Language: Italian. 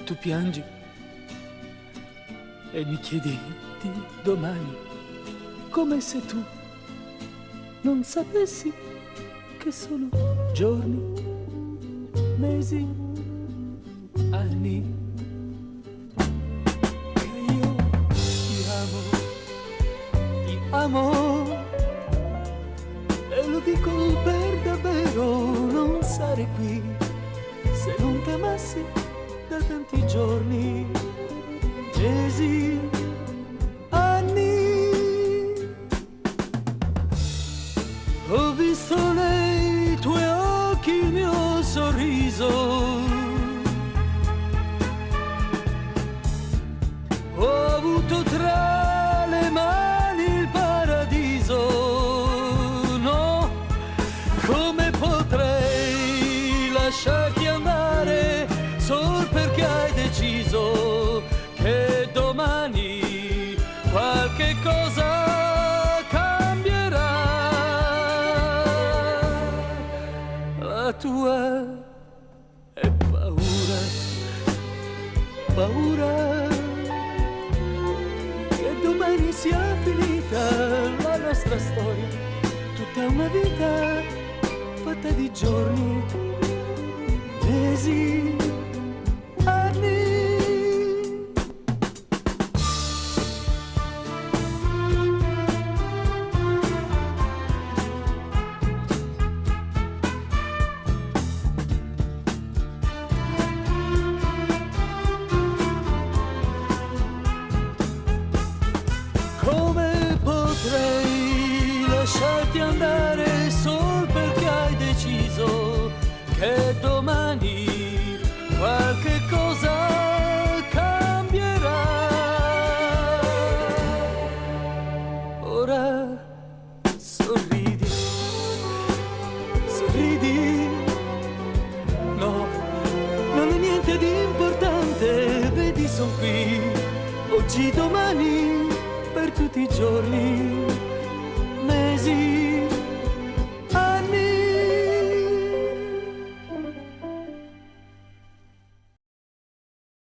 tu piangi e mi chiedi di domani, come se tu non sapessi che sono giorni, mesi, anni, che io ti amo, e lo dico per davvero, non sarei qui se non ti amassi da tanti giorni, mesi, anni. Ho visto nei tuoi occhi il mio sorriso, ho avuto tra le mani il paradiso. No, come potrei lasciarti andare sol perché hai deciso che domani qualche cosa cambierà. La tua è paura, paura che domani sia finita la nostra storia, tutta una vita fatta di giorni, mesi, anni. Come potrei lasciarti andare sol perché hai deciso che domani qualche cosa cambierà. Ora sorridi, sorridi, no, non è niente di importante, vedi son qui, oggi, domani, per tutti i giorni.